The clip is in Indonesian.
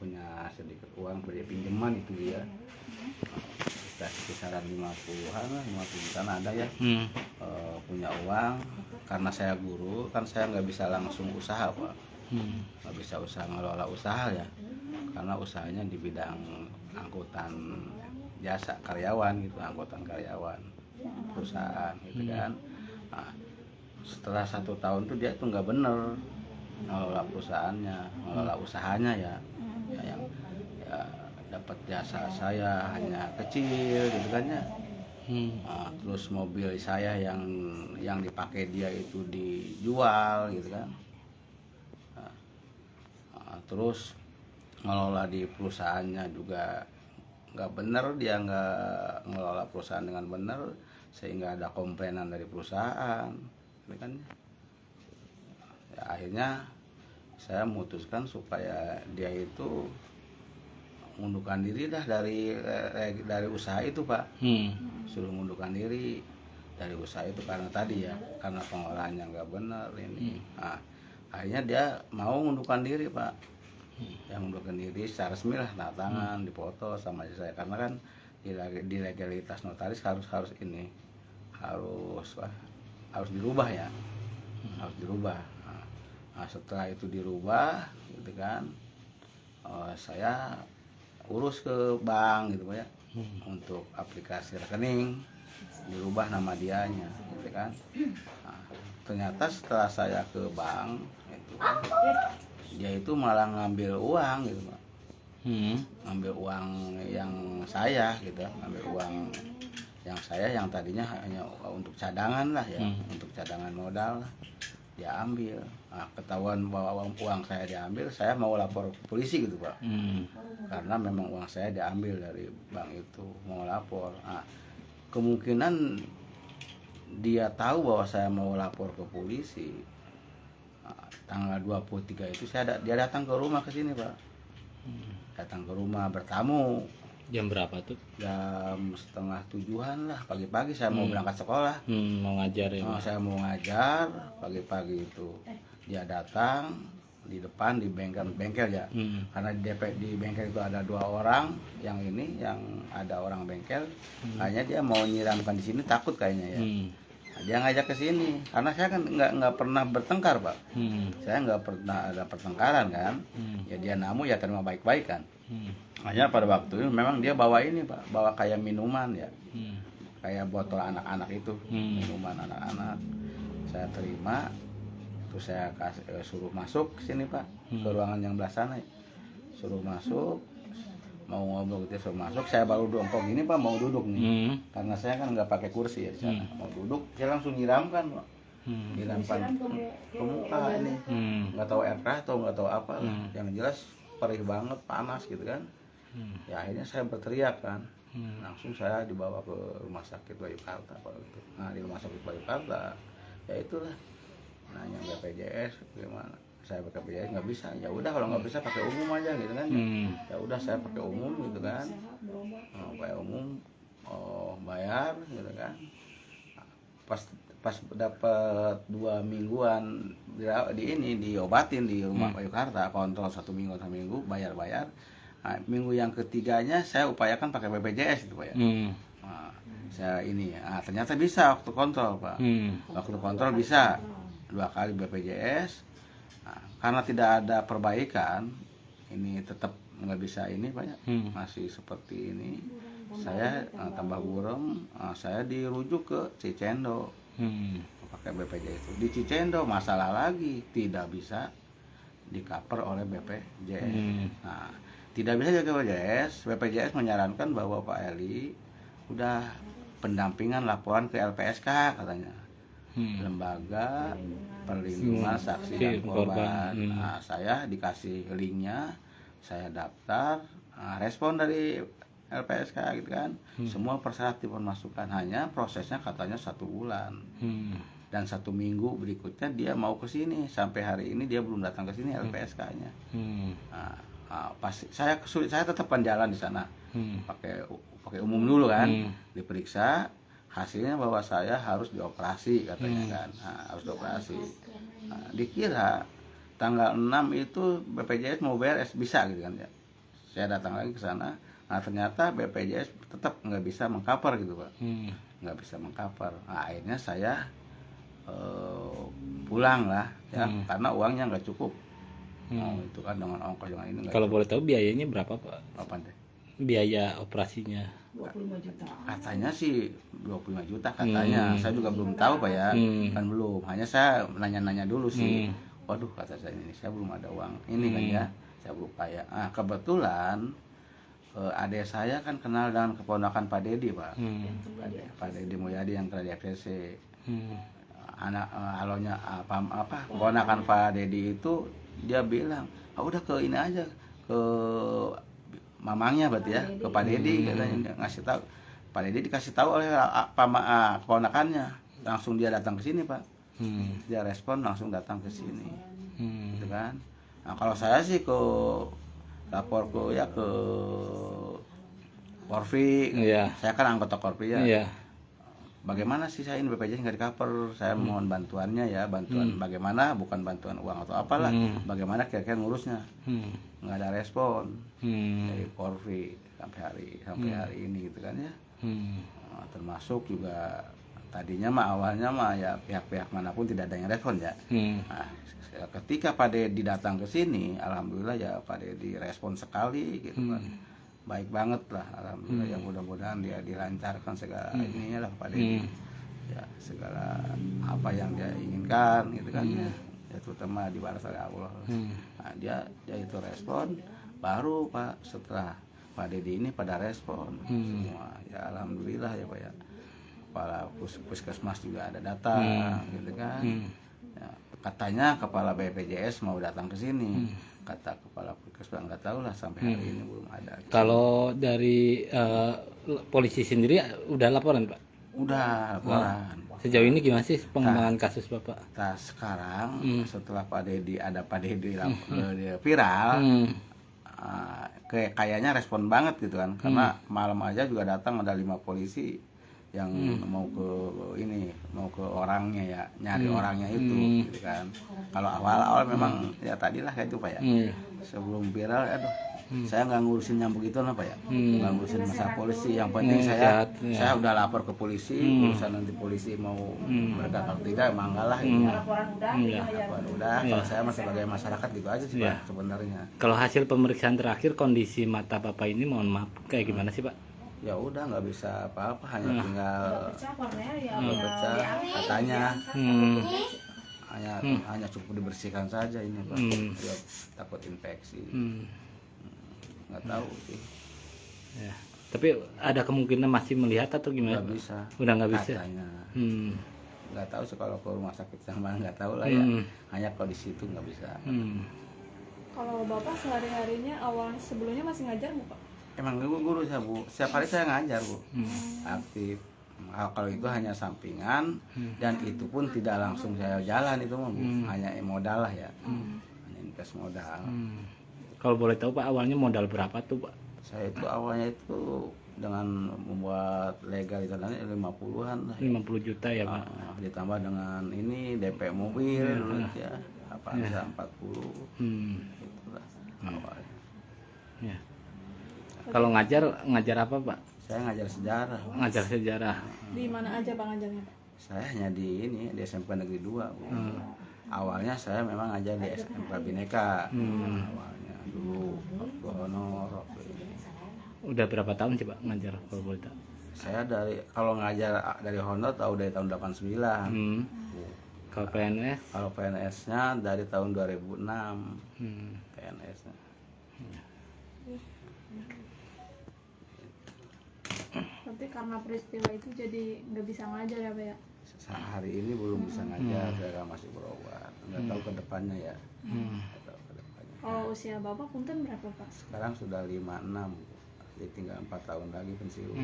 punya sedikit uang beli pinjaman itu dia. Dikasih kisaran 50-an lah, 50 juta ada ya. Punya uang, karena saya guru kan saya nggak bisa langsung usaha Pak. Nggak bisa usaha ngelola usaha ya, karena usahanya di bidang angkutan jasa karyawan gitu, angkutan karyawan perusahaan gitu kan. Nah, setelah 1 tahun tuh dia tuh nggak bener ngelola perusahaannya, ngelola usahanya ya, yang ya dapat jasa saya hanya kecil gitu kan ya. Terus mobil saya yang dipakai dia itu dijual gitu kan. Terus ngelola di perusahaannya juga nggak bener, dia nggak ngelola perusahaan dengan bener sehingga ada komplainan dari perusahaan gitu kan. Ya, akhirnya saya memutuskan supaya dia itu mengundurkan diri dah dari usaha itu Pak. Suruh mengundurkan diri dari usaha itu karena tadi ya, karena pengolahannya nggak benar ini. Nah, akhirnya dia mau mengundurkan diri Pak. Yang mengundurkan diri secara resmi lah, tanda tangan, dipoto sama saya, karena kan di legalitas notaris harus ini harus dirubah ya, harus dirubah. Nah, setelah itu dirubah gitu kan, saya urus ke bank gitu Pak ya, untuk aplikasi rekening dirubah nama dianya gitu kan. Nah, ternyata setelah saya ke bank itu kan, dia itu malah ngambil uang gitu Pak. Ngambil uang yang saya gitu, ngambil uang yang saya yang tadinya hanya untuk cadangan lah ya, untuk cadangan modal lah, dia ambil. Nah, ketahuan bahwa uang saya diambil, saya mau lapor ke polisi gitu Pak. Karena memang uang saya diambil dari bank itu, mau lapor. Nah, kemungkinan dia tahu bahwa saya mau lapor ke polisi. Nah, tanggal 23 itu dia datang ke rumah ke sini Pak. Datang ke rumah bertamu. Jam berapa tuh? Jam 6:30 lah, pagi-pagi saya mau berangkat sekolah. Mau ngajar ya? Saya mau ngajar pagi-pagi itu. Dia datang di depan di bengkel ya. Karena di bengkel itu ada 2 orang, yang ada orang bengkel. Kayaknya dia mau nyiramkan di sini, takut kayaknya ya. Nah, dia ngajak ke sini, karena saya kan nggak pernah bertengkar Pak. Saya nggak pernah ada pertengkaran kan. Ya dia namu ya terima baik-baik kan. Hanya pada waktu itu memang dia bawa ini Pak, bawa kayak minuman ya, kayak botol anak-anak itu, minuman anak-anak. Saya terima, terus saya suruh masuk ke sini Pak, ke ruangan yang belah sana. Suruh masuk, mau ngobrol gitu, suruh masuk. Saya baru dongkong ini Pak, mau duduk nih, karena saya kan nggak pakai kursi ya di sana. Mau duduk, saya langsung nyiramkan Pak, nyiramkan ke muka ini, nggak tahu air keras atau nggak tahu apa lah. Yang jelas perih banget, panas gitu kan. Ya akhirnya saya berteriak kan, langsung saya dibawa ke rumah sakit Bayu Karta Pak gitu. Nah di rumah sakit Bayu Karta ya itulah nanya BPJS gimana, saya pakai BPJS nggak bisa, ya udah kalau nggak bisa pakai umum aja gitu kan. Ya udah saya pakai umum gitu kan, pakai umum, bayar gitu kan. Pas dapat 2 mingguan diobatin di rumah Bayu Karta, kontrol 1 minggu 1 minggu, bayar. Nah, minggu yang ketiganya saya upayakan pakai BPJS itu Pak ya. Nah, saya ternyata bisa waktu kontrol Pak. Waktu kontrol bisa 2 kali BPJS. Nah, karena tidak ada perbaikan, ini tetap nggak bisa ini Pak ya. Masih seperti ini. Saya tambah buram, saya dirujuk ke Cicendo. Pakai BPJS itu. Di Cicendo masalah lagi, tidak bisa di-cover oleh BPJS. Nah, tidak bisa jaga BPJS menyarankan bahwa Pak Eli udah pendampingan laporan ke LPSK katanya, Lembaga Perlindungan Saksi dan Korban. Nah, saya dikasih linknya, saya daftar, respon dari LPSK gitu kan, semua persyarat dipermasukkan, hanya prosesnya katanya 1 bulan. Dan 1 minggu berikutnya dia mau ke sini, sampai hari ini dia belum datang ke sini LPSK-nya. Saya tetap jalan di sana, pakai umum dulu kan, diperiksa, hasilnya bahwa saya harus dioperasi katanya kan, harus dioperasi. Dikira tanggal 6 itu BPJS mau beres, bisa gitu kan ya. saya datang lagi ke sana. Nah ternyata BPJS tetap nggak bisa mengcover gitu Pak, nggak bisa mengcover. Nah, akhirnya saya pulang lah ya, karena uangnya nggak cukup. Itu kan dengan ongkos dengan ini nggak Kalau cukup. boleh tahu biayanya berapa Pak? Apa deh? Biaya operasinya? 25 juta. Katanya sih 25 juta katanya. Saya juga belum tahu Pak ya, kan belum. Hanya saya nanya-nanya dulu sih. Waduh kata saya ini saya belum ada uang ini kan ya. Saya berupaya. Nah kebetulan adik saya kan kenal dengan keponakan Pak Dedi Pak. Pak Dedi Mulyadi yang kerja di FCC. Anak alonya apa keponakan Pak Dedi itu dia bilang, udah ke ini aja ke mamangnya berarti ya, ke Pak Dedi katanya ngasih tahu. Pak Dedi dikasih tahu oleh keponakannya, langsung dia datang ke sini Pak. Dia respon langsung datang ke sini, gitu kan. Nah kalau saya sih ke lapor ke Korvi, saya kan anggota Korvi ya. Bagaimana sih saya ini BPJS nggak di-cover, saya mohon bantuannya ya, bantuan bagaimana, bukan bantuan uang atau apalah, bagaimana kira-kira ngurusnya. Nggak ada respon dari Korvi sampai hari ini gitu kan ya. Nah, termasuk juga tadinya mah awalnya mah ya pihak-pihak manapun tidak ada yang respon ya. Nah, ketika Pak Dedi datang ke sini, alhamdulillah ya Pak Dedi respon sekali gitu kan. Baik banget lah, alhamdulillah. Ya mudah-mudahan dia dilancarkan segala ininya lah Pak Dedi. Ya segala apa yang dia inginkan gitu kan ya. Ya terutama dibalas oleh Allah. Nah, dia itu respon baru Pak, setelah Pak Dedi ini pada respon semua. Ya alhamdulillah ya Pak ya. Kepala puskesmas juga ada datang gitu kan. Ya, katanya kepala BPJS mau datang ke sini. Kata kepala puskesmas nggak tahu lah sampai hari ini belum ada. Kalau dari polisi sendiri udah laporan Pak? Udah laporan. Sejauh ini gimana sih pengembangan kasus Bapak? Nah sekarang setelah Pak Dedi dia viral, kayaknya respon banget gitu kan. Karena malam aja juga datang ada 5 polisi yang mau ke orangnya ya, nyari orangnya itu gitu kan. Kalau awal-awal memang ya tadilah kayak itu Pak ya. Sebelum viral saya nggak ngurusin yang begitu Pak ya. Nggak ngurusin masalah polisi, yang penting saya udah lapor ke polisi, urusan nanti polisi mau mereka kalau tidak manggalah gitu. Laporan Udah, kalau saya masih sebagai masyarakat gitu aja sih Pak sebenarnya. Kalau hasil pemeriksaan terakhir kondisi mata Bapak ini mohon maaf kayak gimana sih Pak? Ya udah nggak bisa apa-apa, hanya tinggal pecah katanya. Hanya cukup dibersihkan saja ini Pak. Dia takut infeksi. Nggak tahu sih. Ya. Tapi ada kemungkinan masih melihat atau gimana? Nggak bisa. Udah nggak bisa. Katanya. Nggak tahu sih kalau ke rumah sakit sama nggak tahu lah ya. Hanya kalau di situ nggak bisa. Kalau Bapak sehari-harinya awalnya sebelumnya masih ngajar Bu Pak? Emang guru saya Bu. Setiap hari saya ngajar Bu. Aktif. Kalau itu hanya sampingan dan itu pun tidak langsung saya jalan itu mah Bu. Hanya modal lah ya. Hanya invest modal. Kalau boleh tahu Pak awalnya modal berapa tuh Pak? Saya itu awalnya itu dengan membuat legal itu 50-an lah. 50 juta ya Pak. Ditambah dengan ini DP mobil ya. Apa bisa 40. Itulah awalnya. Ya. Kalau ngajar apa Pak? Saya ngajar sejarah. Ngajar sejarah. Di mana aja Pak ngajarnya Pak? Saya hanya di SMP Negeri 2. Awalnya saya memang ngajar di SMK Bhinneka. Awalnya dulu waktu honor. Udah berapa tahun sih Pak ngajar kalau boleh tahu? Saya kalau ngajar dari honor dari tahun 89. Kalau PNS? Kalau PNS-nya dari tahun 2006. PNS-nya. Berarti karena peristiwa itu jadi nggak bisa ngajar ya Pak ya? Hari ini belum bisa ngajar, saya masih berobat. Nggak tahu ke depannya ya. Nggak tahu ke depannya. Kalau usia Bapak punten berapa Pak? Sekarang sudah 56, jadi tinggal 4 tahun lagi pensiun.